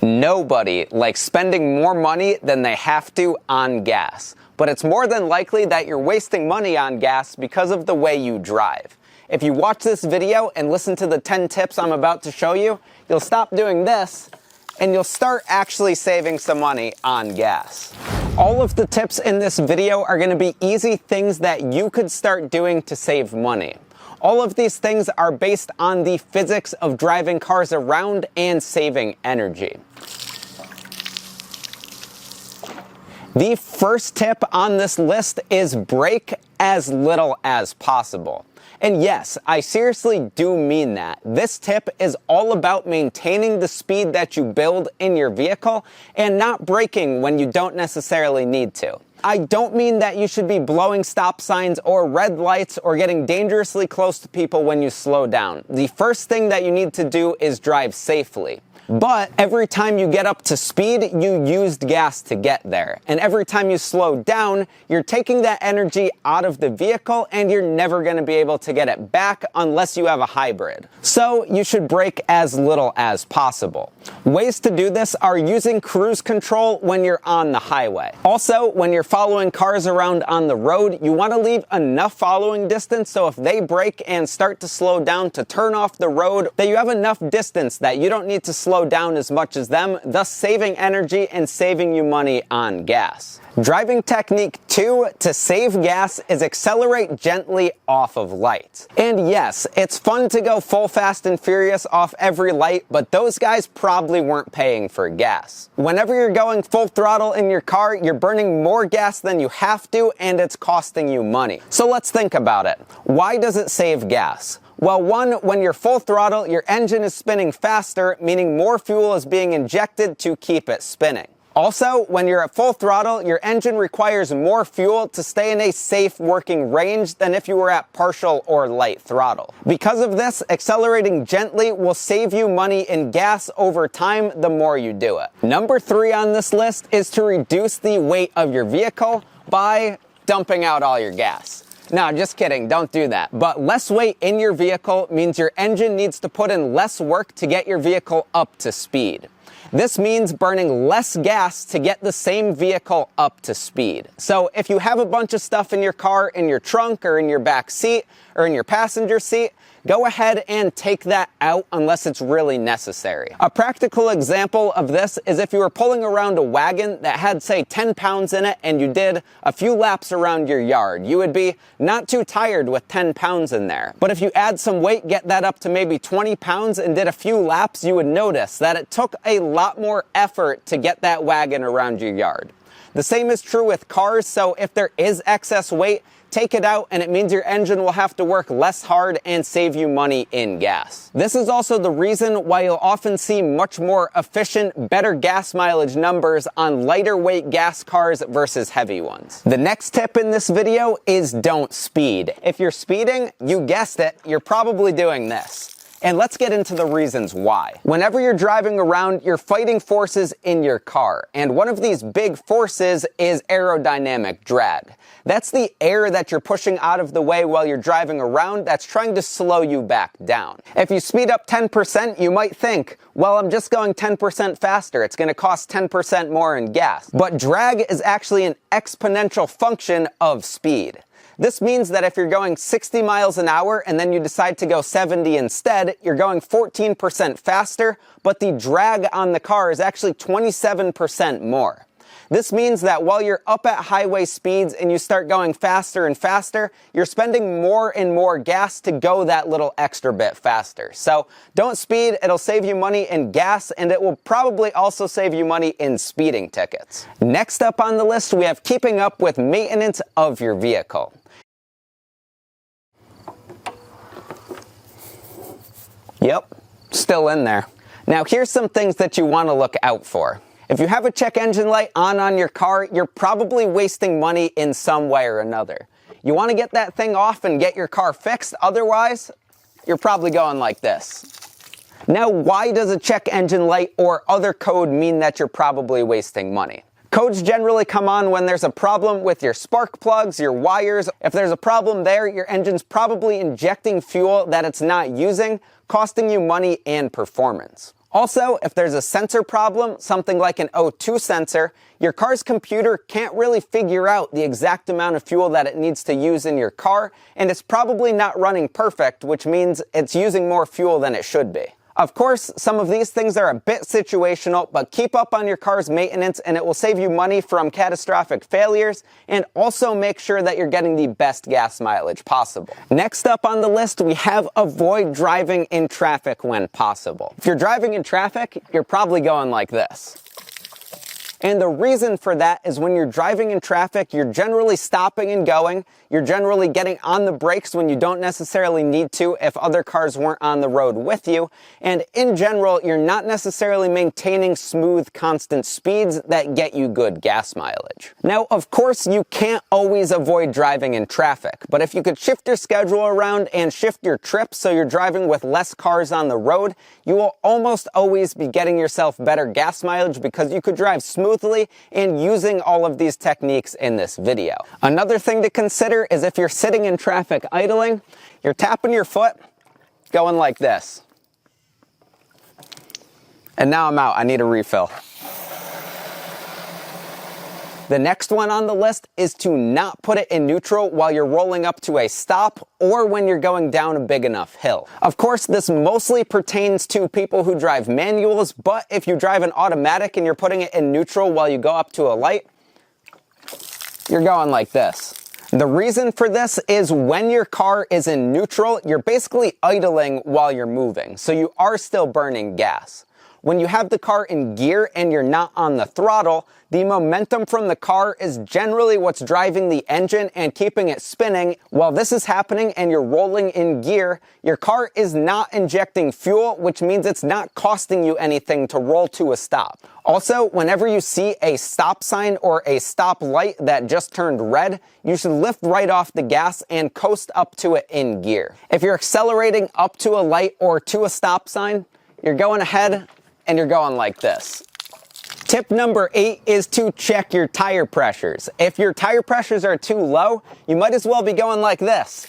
Nobody likes spending more money than they have to on gas, but it's more than likely that you're wasting money on gas because of the way you drive. If you watch this video and listen to the 10 tips I'm about to show you, you'll stop doing this and you'll start actually saving some money on gas. All of the tips in this video are going to be easy things that you could start doing to save money. All of these things are based on the physics of driving cars around and saving energy. The first tip on this list is brake as little as possible. And yes, I seriously do mean that. This tip is all about maintaining the speed that you build in your vehicle and not braking when you don't necessarily need to. I don't mean that you should be blowing stop signs or red lights or getting dangerously close to people when you slow down. The first thing that you need to do is drive safely. But every time you get up to speed, you used gas to get there. And every time you slow down, you're taking that energy out of the vehicle and you're never going to be able to get it back unless you have a hybrid. So you should brake as little as possible. Ways to do this are using cruise control when you're on the highway. Also, when you're following cars around on the road, you want to leave enough following distance so if they brake and start to slow down to turn off the road, that you have enough distance that you don't need to slow down as much as them, thus saving energy and saving you money on gas. Driving technique 2 to save gas is accelerate gently off of lights. And yes, it's fun to go full fast and furious off every light, but those guys probably weren't paying for gas. Whenever you're going full throttle in your car, you're burning more gas than you have to, and it's costing you money. So let's think about it. Why does it save gas? Well, one, when you're full throttle, your engine is spinning faster, meaning more fuel is being injected to keep it spinning. Also, when you're at full throttle, your engine requires more fuel to stay in a safe working range than if you were at partial or light throttle. Because of this, accelerating gently will save you money in gas over time the more you do it. Number 3 on this list is to reduce the weight of your vehicle by dumping out all your gas. No, just kidding, don't do that. But less weight in your vehicle means your engine needs to put in less work to get your vehicle up to speed. This means burning less gas to get the same vehicle up to speed. So if you have a bunch of stuff in your car, in your trunk, or in your back seat, or in your passenger seat, go ahead and take that out unless it's really necessary. A practical example of this is if you were pulling around a wagon that had, say, 10 pounds in it and you did a few laps around your yard. You would be not too tired with 10 pounds in there. But if you add some weight, get that up to maybe 20 pounds and did a few laps, you would notice that it took a lot more effort to get that wagon around your yard. The same is true with cars, so if there is excess weight, take it out and it means your engine will have to work less hard and save you money in gas. This is also the reason why you'll often see much more efficient, better gas mileage numbers on lighter weight gas cars versus heavy ones. The next tip in this video is don't speed. If you're speeding, you guessed it, you're probably doing this. And let's get into the reasons why. Whenever you're driving around, you're fighting forces in your car. And one of these big forces is aerodynamic drag. That's the air that you're pushing out of the way while you're driving around that's trying to slow you back down. If you speed up 10%, you might think, well, I'm just going 10% faster. It's going to cost 10% more in gas. But drag is actually an exponential function of speed. This means that if you're going 60 miles an hour and then you decide to go 70 instead, you're going 14% faster, but the drag on the car is actually 27% more. This means that while you're up at highway speeds and you start going faster and faster, you're spending more and more gas to go that little extra bit faster. So don't speed, it'll save you money in gas and it will probably also save you money in speeding tickets. Next up on the list, we have keeping up with maintenance of your vehicle. Yep, still in there. Now here's some things that you want to look out for. If you have a check engine light on your car, you're probably wasting money in some way or another. You want to get that thing off and get your car fixed, otherwise, you're probably going like this. Now, why does a check engine light or other code mean that you're probably wasting money? Codes generally come on when there's a problem with your spark plugs, your wires. If there's a problem there, your engine's probably injecting fuel that it's not using, costing you money and performance. Also, if there's a sensor problem, something like an O2 sensor, your car's computer can't really figure out the exact amount of fuel that it needs to use in your car, and it's probably not running perfect, which means it's using more fuel than it should be. Of course, some of these things are a bit situational, but keep up on your car's maintenance and it will save you money from catastrophic failures, and also make sure that you're getting the best gas mileage possible. Next up on the list, we have avoid driving in traffic when possible. If you're driving in traffic, you're probably going like this. And the reason for that is when you're driving in traffic, you're generally stopping and going. You're generally getting on the brakes when you don't necessarily need to if other cars weren't on the road with you. And in general, you're not necessarily maintaining smooth, constant speeds that get you good gas mileage. Now, of course, you can't always avoid driving in traffic, but if you could shift your schedule around and shift your trips so you're driving with less cars on the road, you will almost always be getting yourself better gas mileage because you could drive smoothly and using all of these techniques in this video. Another thing to consider is if you're sitting in traffic idling, you're tapping your foot, going like this. And now I'm out, I need a refill. The next one on the list is to not put it in neutral while you're rolling up to a stop or when you're going down a big enough hill. Of course, this mostly pertains to people who drive manuals, but if you drive an automatic and you're putting it in neutral while you go up to a light, you're going like this. The reason for this is when your car is in neutral, you're basically idling while you're moving, so you are still burning gas. When you have the car in gear and you're not on the throttle, the momentum from the car is generally what's driving the engine and keeping it spinning. While this is happening and you're rolling in gear, your car is not injecting fuel, which means it's not costing you anything to roll to a stop. Also, whenever you see a stop sign or a stop light that just turned red, you should lift right off the gas and coast up to it in gear. If you're accelerating up to a light or to a stop sign, you're going ahead and you're going like this. Tip number 8 is to check your tire pressures. If your tire pressures are too low, you might as well be going like this.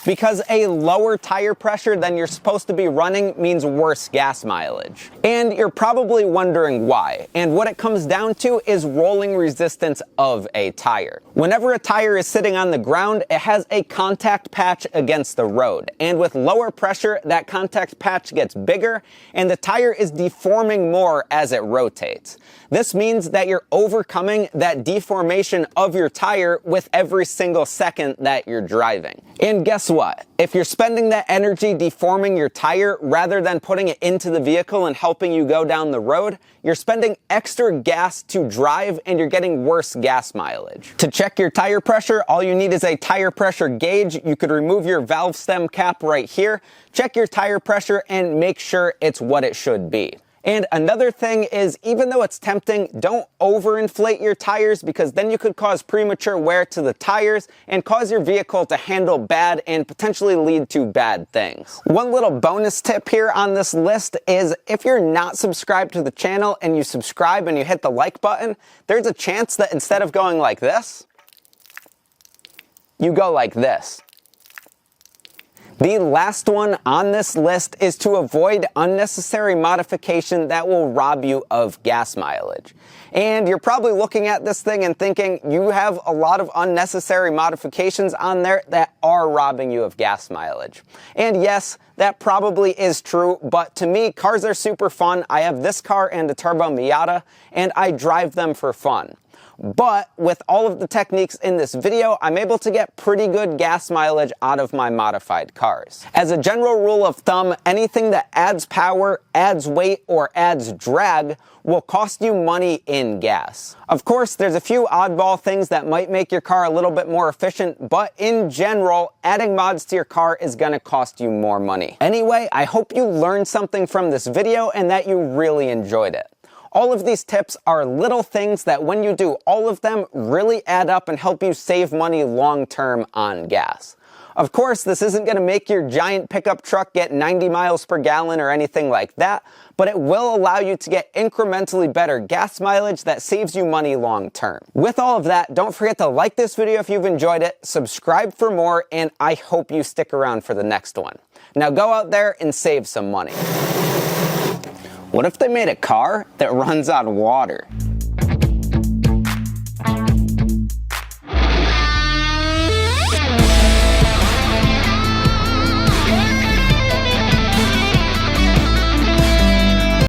Because a lower tire pressure than you're supposed to be running means worse gas mileage. And you're probably wondering why. And what it comes down to is rolling resistance of a tire. Whenever a tire is sitting on the ground, it has a contact patch against the road. And with lower pressure, that contact patch gets bigger and the tire is deforming more as it rotates. This means that you're overcoming that deformation of your tire with every single second that you're driving. And guess what? If you're spending that energy deforming your tire rather than putting it into the vehicle and helping you go down the road, you're spending extra gas to drive and you're getting worse gas mileage. To check your tire pressure, all you need is a tire pressure gauge. You could remove your valve stem cap right here, check your tire pressure and make sure it's what it should be. And another thing is, even though it's tempting, don't overinflate your tires because then you could cause premature wear to the tires and cause your vehicle to handle bad and potentially lead to bad things. One little bonus tip here on this list is if you're not subscribed to the channel and you subscribe and you hit the like button, there's a chance that instead of going like this, you go like this. The last one on this list is to avoid unnecessary modification that will rob you of gas mileage. And you're probably looking at this thing and thinking you have a lot of unnecessary modifications on there that are robbing you of gas mileage. And yes, that probably is true, but to me, cars are super fun. I have this car and a Turbo Miata, and I drive them for fun. But with all of the techniques in this video, I'm able to get pretty good gas mileage out of my modified cars. As a general rule of thumb, anything that adds power, adds weight, or adds drag will cost you money in gas. Of course, there's a few oddball things that might make your car a little bit more efficient, but in general, adding mods to your car is gonna cost you more money. Anyway, I hope you learned something from this video and that you really enjoyed it. All of these tips are little things that when you do all of them really add up and help you save money long term on gas. Of course, this isn't going to make your giant pickup truck get 90 miles per gallon or anything like that, but it will allow you to get incrementally better gas mileage that saves you money long term. With all of that, don't forget to like this video if you've enjoyed it, subscribe for more, and I hope you stick around for the next one. Now go out there and save some money. What if they made a car that runs on water?